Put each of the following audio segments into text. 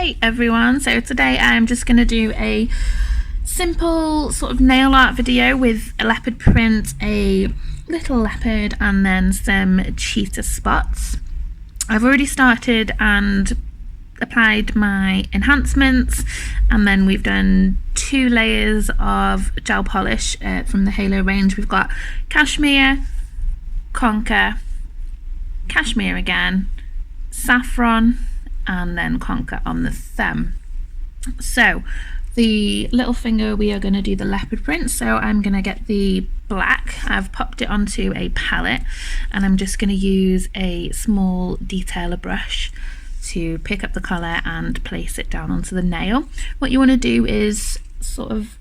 Hey everyone, so today I'm just going to do a simple sort of nail art video with a leopard print, a little leopard and then some cheetah spots. I've already started and applied my enhancements, and then we've done 2 layers of gel polish from the Halo range. We've got Cashmere, Conker, Cashmere again, Saffron, and then Conker on the thumb. So the little finger, we are going to do the leopard print. So I'm going to get the black, I've popped it onto a palette, and I'm just going to use a small detailer brush to pick up the colour and place it down onto the nail. What you want to do is sort of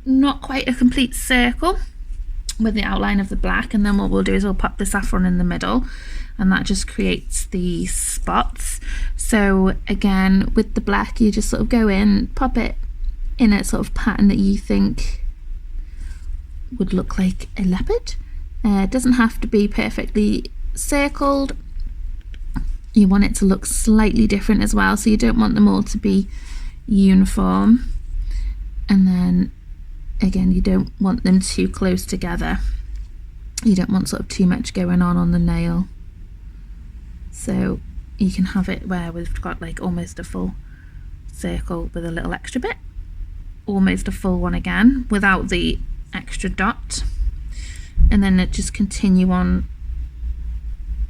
not quite a complete circle with the outline of the black, and then what we'll do is we'll pop the saffron in the middle, and that just creates the spots. So again, with the black, you just sort of go in, pop it in a sort of pattern that you think would look like a leopard. It doesn't have to be perfectly circled. You want it to look slightly different as well, so you don't want them all to be uniform. And then again, you don't want them too close together. You don't want sort of too much going on the nail. So you can have it where we've got like almost a full circle with a little extra bit, almost a full one again without the extra dot, and then it just continue on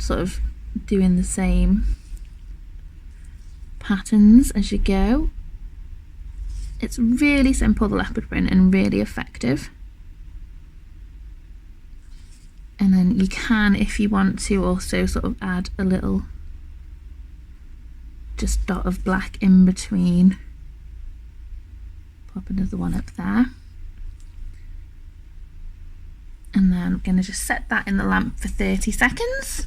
sort of doing the same patterns as you go. It's really simple, the leopard print, and really effective. And then you can, if you want to, also sort of add a little just dot of black in between. Pop another one up there. And then I'm going to just set that in the lamp for 30 seconds.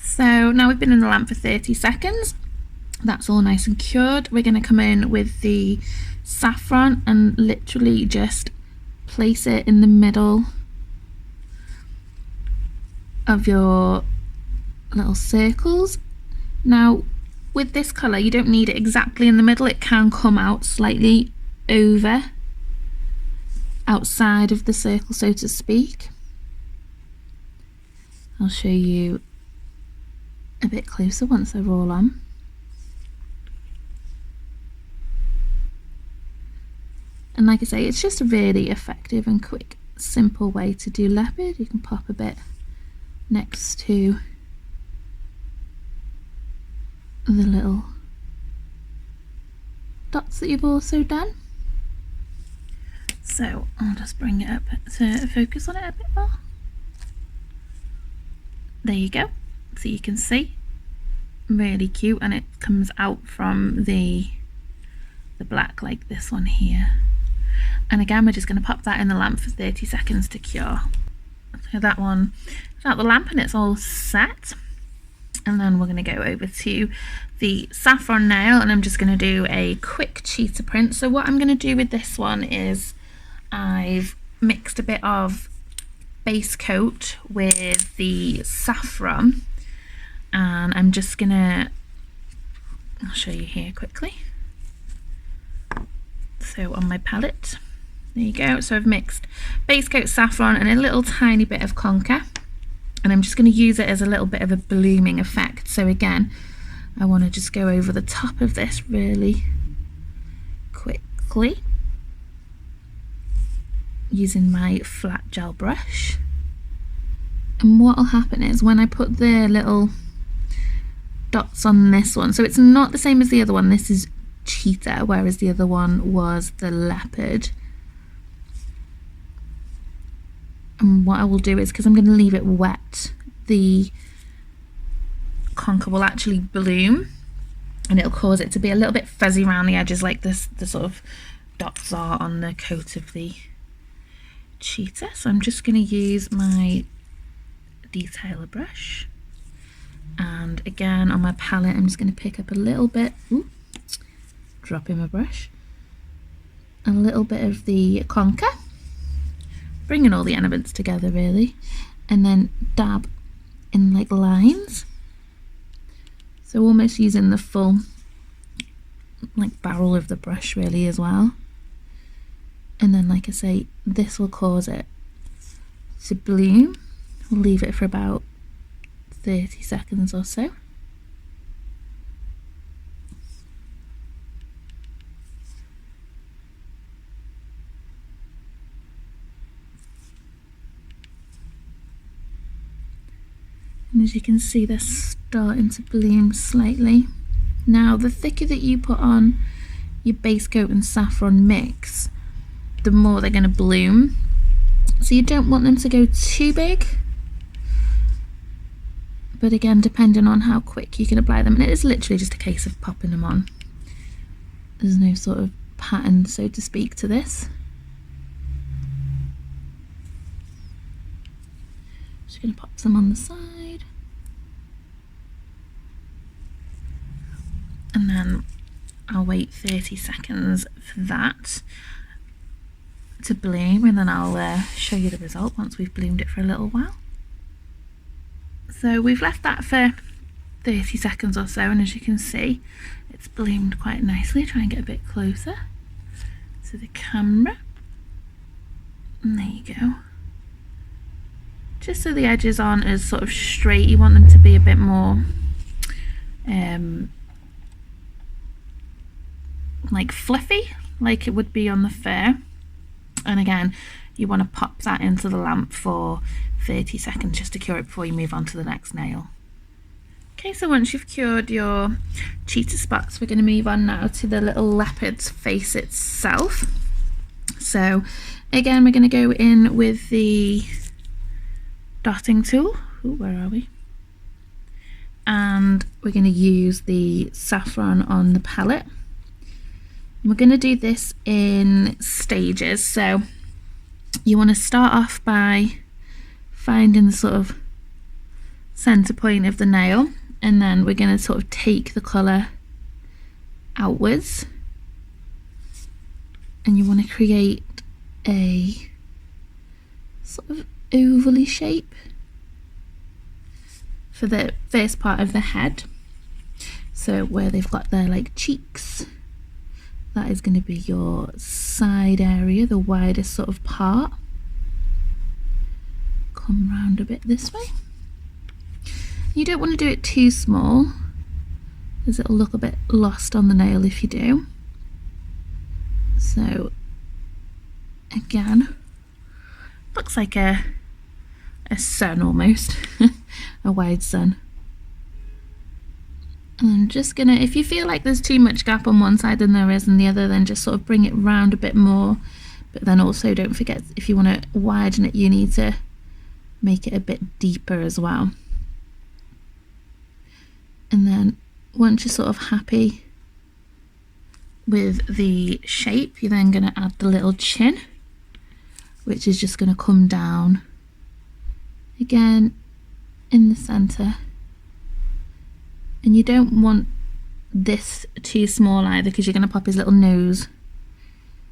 So now we've been in the lamp for 30 seconds. That's all nice and cured. We're going to come in with the saffron and literally just place it in the middle of your little circles. Now with this colour, you don't need it exactly in the middle. It can come out slightly over, outside of the circle, so to speak. I'll show you a bit closer once they're all on. And like I say, it's just a really effective and quick, simple way to do leopard. You can pop a bit next to the little dots that you've also done. So I'll just bring it up to focus on it a bit more. There you go. So you can see, really cute, and it comes out from the black like this one here. And again, we're just going to pop that in the lamp for 30 seconds to cure. So that one is out the lamp and it's all set. And then we're going to go over to the saffron nail, and I'm just going to do a quick cheetah print. So what I'm going to do with this one is I've mixed a bit of base coat with the saffron, and I'm just going to, I'll show you here quickly. So on my palette, there you go. So I've mixed base coat saffron and a little tiny bit of conker, and I'm just going to use it as a little bit of a blooming effect. So again, I want to just go over the top of this really quickly using my flat gel brush. And what will happen is when I put the little dots on this one, so it's not the same as the other one, this is cheetah, whereas the other one was the leopard. And what I will do is, because I'm going to leave it wet, the conker will actually bloom, and it'll cause it to be a little bit fuzzy around the edges like this, the sort of dots are on the coat of the cheetah. So I'm just going to use my detailer brush, and again on my palette I'm just going to pick up a little bit, drop in my brush, a little bit of the conker, bringing all the elements together really, and then dab in like lines. So almost using the full like barrel of the brush really as well. And then, like I say, this will cause it to bloom. We'll leave it for about 30 seconds or so. And as you can see, they're starting to bloom slightly. Now, the thicker that you put on your base coat and saffron mix, the more they're going to bloom. So you don't want them to go too big. But again, depending on how quick you can apply them, and it is literally just a case of popping them on. There's no sort of pattern, so to speak, to this. Just going to pop some on the side. And then I'll wait 30 seconds for that to bloom, and then I'll show you the result once we've bloomed it for a little while. So we've left that for 30 seconds or so, and as you can see, it's bloomed quite nicely. Try and get a bit closer to the camera. And there you go. Just so the edges aren't as sort of straight, you want them to be a bit more like fluffy, like it would be on the fur. And again, you want to pop that into the lamp for 30 seconds just to cure it before you move on to the next nail. Okay, so once you've cured your cheetah spots, we're going to move on now to the little leopard's face itself. So again, we're going to go in with the dotting tool. Ooh, where are we? And we're going to use the saffron on the palette. We're going to do this in stages, so you want to start off by finding the sort of center point of the nail, and then we're going to sort of take the colour outwards, and you want to create a sort of ovally shape for the first part of the head. So where they've got their like cheeks, that is going to be your side area, the widest sort of part. Come round a bit this way. You don't want to do it too small, as it'll look a bit lost on the nail if you do. So again, looks like a sun almost, a wide sun. And I'm just gonna, if you feel like there's too much gap on one side than there is on the other, then just sort of bring it round a bit more. But then also don't forget, if you want to widen it, you need to make it a bit deeper as well. And then once you're sort of happy with the shape, you're then going to add the little chin, which is just going to come down again in the center. And you don't want this too small either, because you're going to pop his little nose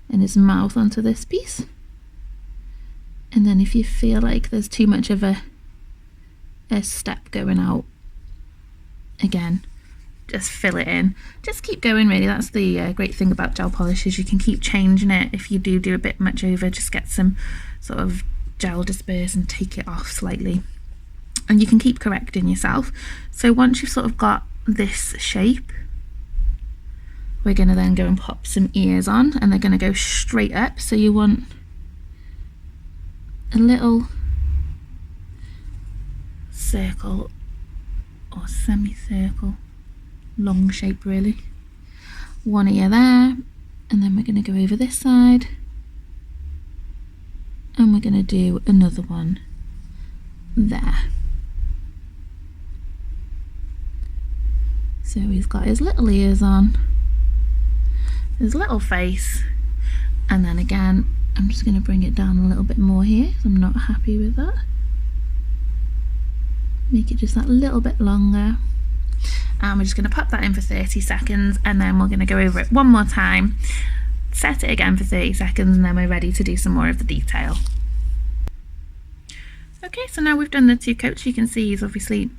and his mouth onto this piece. And then if you feel like there's too much of a step going out, again, just fill it in. Just keep going really. That's the great thing about gel polish, is you can keep changing it. If you do a bit much over, just get some sort of gel disperse and take it off slightly. And you can keep correcting yourself. So once you've sort of got this shape, we're going to then go and pop some ears on, and they're going to go straight up. So you want a little circle or semicircle, long shape really. One ear there, and then we're going to go over this side, and we're going to do another one there. So he's got his little ears on, his little face, and then again I'm just going to bring it down a little bit more here, because I'm not happy with that. Make it just that little bit longer, and we're just going to pop that in for 30 seconds, and then we're going to go over it one more time, set it again for 30 seconds, and then we're ready to do some more of the detail. Okay, so now we've done the two coats. You can see he's obviously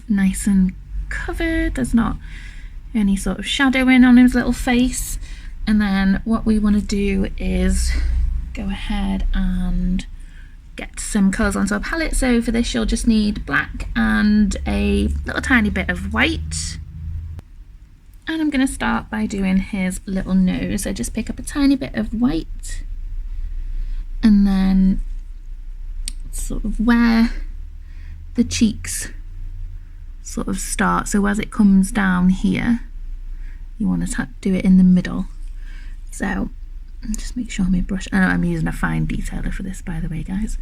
nice and covered, there's not any sort of shadowing on his little face. And then what we want to do is go ahead and get some colours onto our palette. So for this you'll just need black and a little tiny bit of white. And I'm going to start by doing his little nose. So just pick up a tiny bit of white and then sort of where the cheeks sort of start. So as it comes down here, you want to do it in the middle. So just make sure my brush, I know I'm using a fine detailer for this, by the way, guys.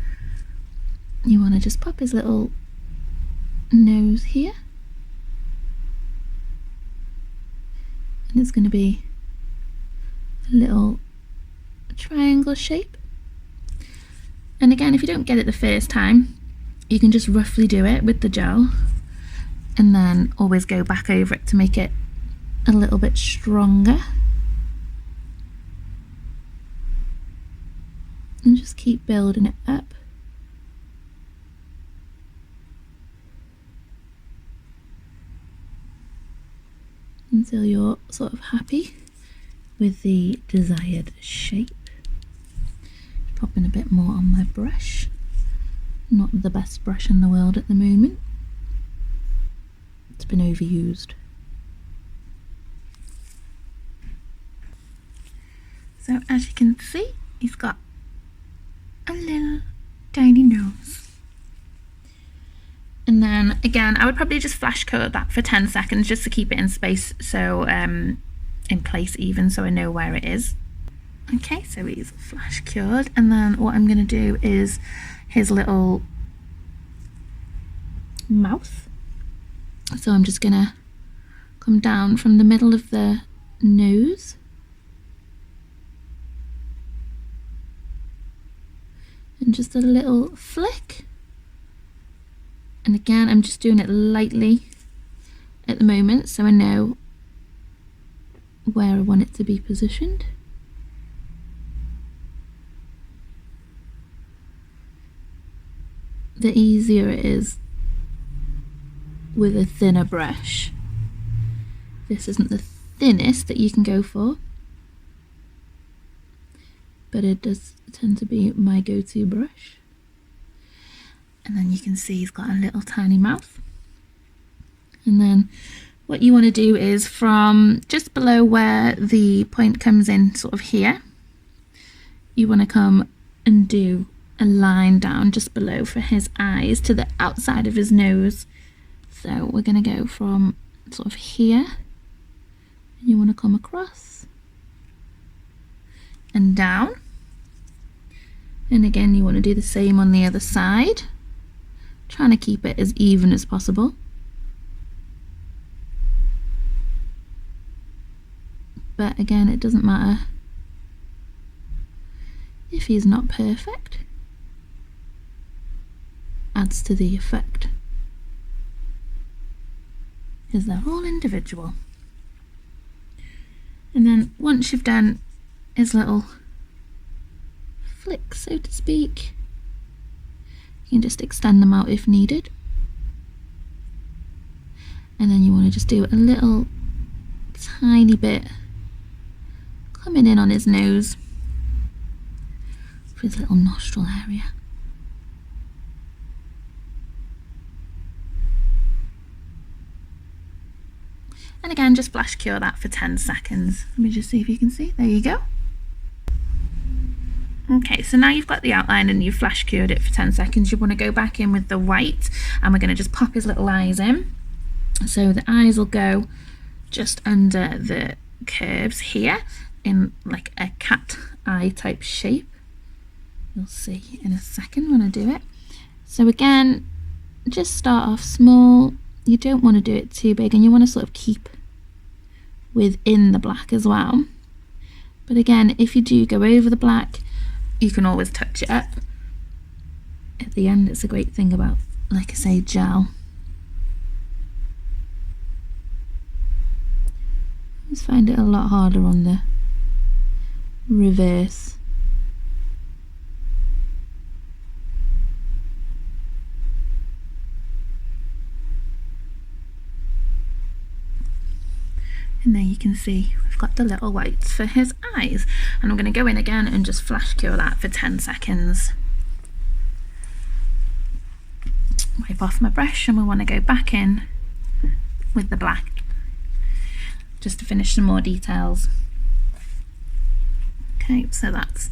You want to just pop his little nose here. And it's going to be a little triangle shape. And again, if you don't get it the first time, you can just roughly do it with the gel and then always go back over it to make it a little bit stronger. And just keep building it up. Until you're sort of happy with the desired shape. Popping a bit more on my brush. Not the best brush in the world at the moment. It's been overused. So as you can see, he's got a little tiny nose. And then again, I would probably just flash coat that for 10 seconds just to keep it in space, so in place even, so I know where it is. Okay, so he's flash cured, and then what I'm going to do is his little mouth. So I'm just going to come down from the middle of the nose and just a little flick. And again, I'm just doing it lightly at the moment so I know where I want it to be positioned. The easier it is with a thinner brush. This isn't the thinnest that you can go for, but it does tend to be my go-to brush. And then you can see he's got a little tiny mouth. And then what you want to do is from just below where the point comes in, sort of here, you want to come and do a line down just below for his eyes to the outside of his nose. So we're going to go from sort of here, and you want to come across and down. And again, you want to do the same on the other side, trying to keep it as even as possible. But again, it doesn't matter if he's not perfect. Adds to the effect, because they're all individual. And then once you've done his little flick, so to speak, you can just extend them out if needed. And then you want to just do a little tiny bit coming in on his nose for his little nostril area. And again, just flash cure that for 10 seconds. Let me just see if you can see. There you go. Okay, so now you've got the outline and you've flash cured it for 10 seconds. You want to go back in with the white, and we're going to just pop his little eyes in. So the eyes will go just under the curves here in like a cat eye type shape. You'll see in a second when I do it. So again, just start off small. You don't want to do it too big, and you want to sort of keep within the black as well. But again, if you do go over the black, you can always touch it up at the end. It's a great thing about, like I say, gel. I just find it a lot harder on the reverse. you can see we've got the little whites for his eyes, and I'm going to go in again and just flash cure that for 10 seconds. Wipe off my brush, and we want to go back in with the black just to finish some more details. Okay, so that's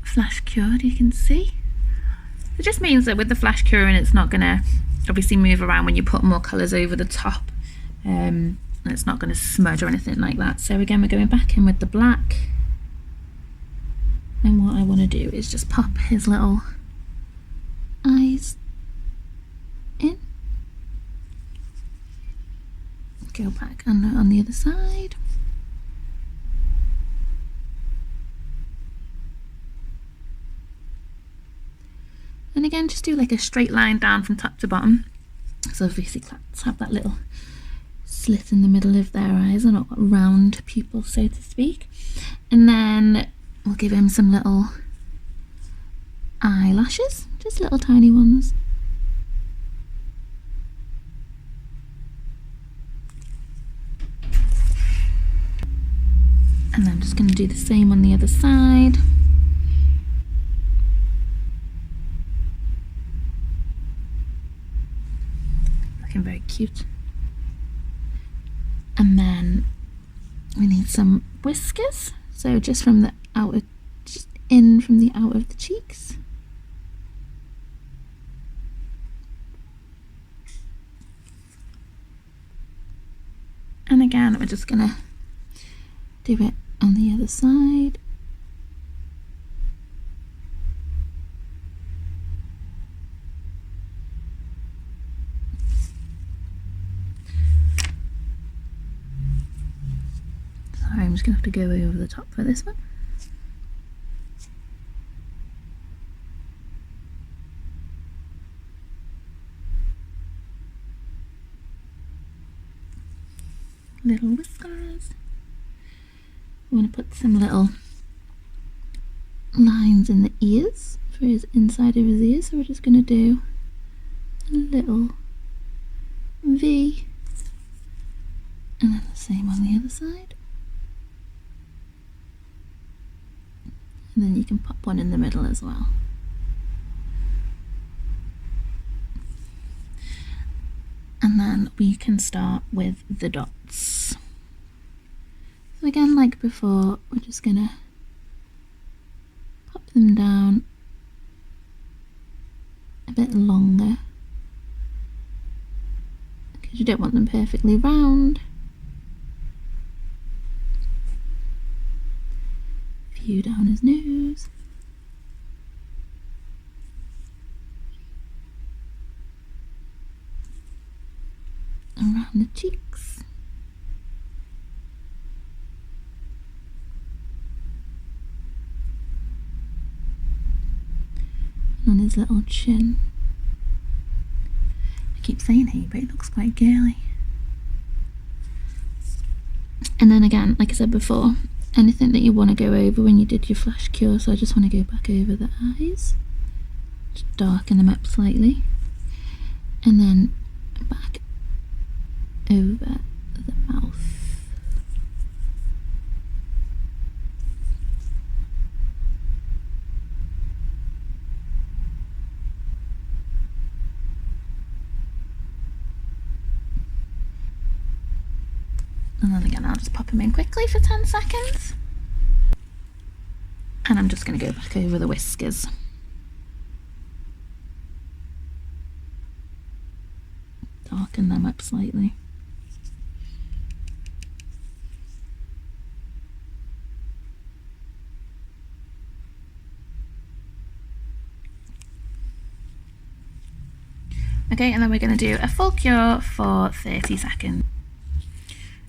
flash cured, you can see. It just means that with the flash curing, it's not going to obviously move around when you put more colours over the top, and it's not going to smudge or anything like that. So again, we're going back in with the black, and what I want to do is just pop his little eyes in. Go back on the other side. And again, just do like a straight line down from top to bottom. So obviously cats have that little slit in the middle of their eyes, or not round pupil, so to speak. And then we'll give him some little eyelashes, just little tiny ones. And then I'm just going to do the same on the other side. Looking very cute. And then we need some whiskers. So just from the outer, just in from the outer of the cheeks. And again, we're just going to do it on the other side. Sorry, I'm just going to have to go over the top for this one. Little whiskers. We want to put some little lines in the ears for his inside of his ears, so we're just going to do a little V, and then the same on the other side, and then you can pop one in the middle as well. And then we can start with the dots. So again, like before, we're just gonna pop them down a bit longer, because you don't want them perfectly round. A few down his nose. Around the cheeks. On his little chin. I keep saying he, but it looks quite girly. And then again, like I said before, anything that you want to go over when you did your flash cure, so I just want to go back over the eyes, just darken them up slightly, and then back over the mouth. And then again, I'll just pop them in quickly for 10 seconds. And I'm just going to go back over the whiskers. Darken them up slightly. Okay, and then we're going to do a full cure for 30 seconds.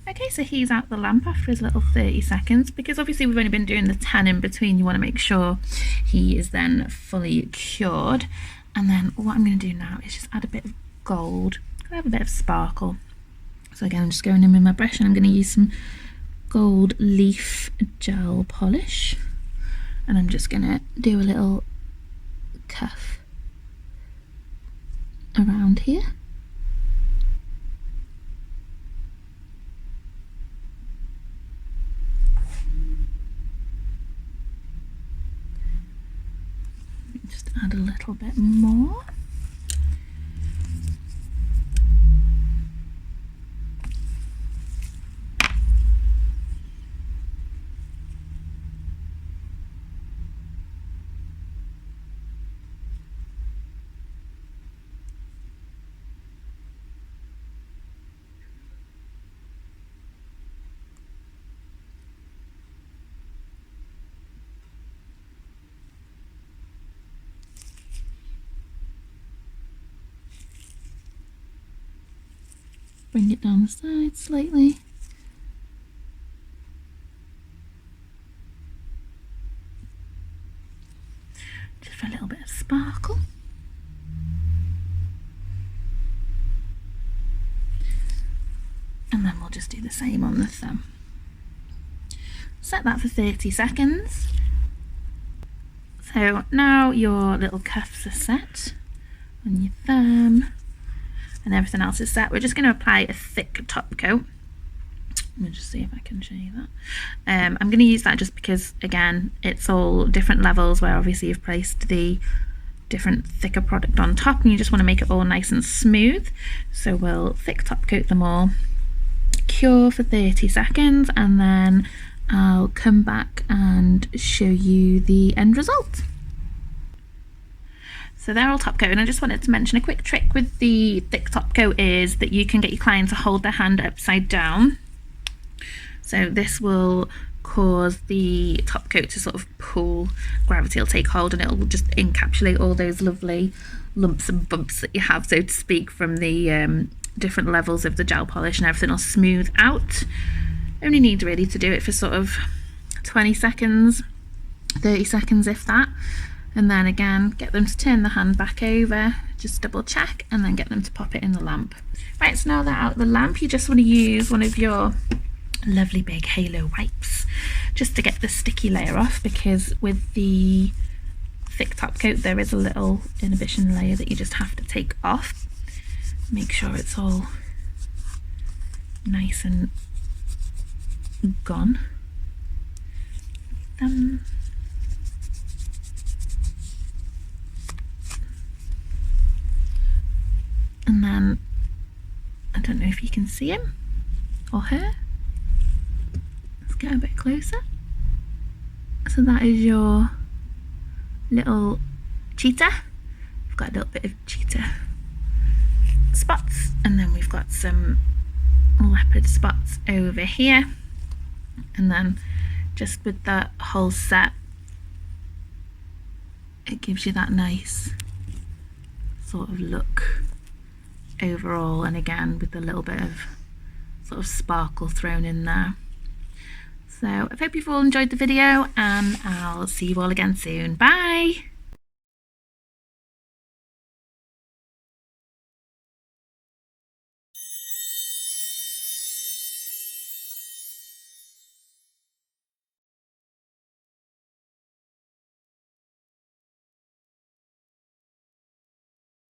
Okay, so he's out the lamp after his little 30 seconds, because obviously we've only been doing the 10 in between. You want to make sure he is then fully cured. And then what I'm going to do now is just add a bit of gold. I have a bit of sparkle. So again, I'm just going in with my brush, and I'm going to use some gold leaf gel polish. And I'm just going to do a little cuff around here. add a little bit more. Bring it down the side slightly. Just for a little bit of sparkle. And then we'll just do the same on the thumb. Set that for 30 seconds. So now your little cuffs are set on your thumb and everything else is set. We're just going to apply a thick top coat. Let me just see if I can show you that. I'm going to use that just because, again, it's all different levels where obviously you've placed the different thicker product on top and you just want to make it all nice and smooth. So we'll thick top coat them all, cure for 30 seconds, and then I'll come back and show you the end result. So they're all top coat, and I just wanted to mention a quick trick with the thick top coat is that you can get your client to hold their hand upside down. So this will cause the top coat to sort of pull, gravity will take hold, and it will just encapsulate all those lovely lumps and bumps that you have, so to speak, from the different levels of the gel polish, and everything will smooth out. Only need really to do it for sort of 20 seconds, 30 seconds if that. And then again, get them to turn the hand back over, just double check, and then get them to pop it in the lamp. Right, so now they're out of the lamp, you just want to use one of your lovely big halo wipes just to get the sticky layer off, because with the thick top coat there is a little inhibition layer that you just have to take off. Make sure it's all nice and gone. And then, I don't know if you can see him or her. Let's get a bit closer. So that is your little cheetah. We've got a little bit of cheetah spots, and then we've got some leopard spots over here. And then just with that whole set, it gives you that nice sort of look overall, and again with a little bit of sort of sparkle thrown in there. So I hope you've all enjoyed the video, and I'll see you all again soon. Bye!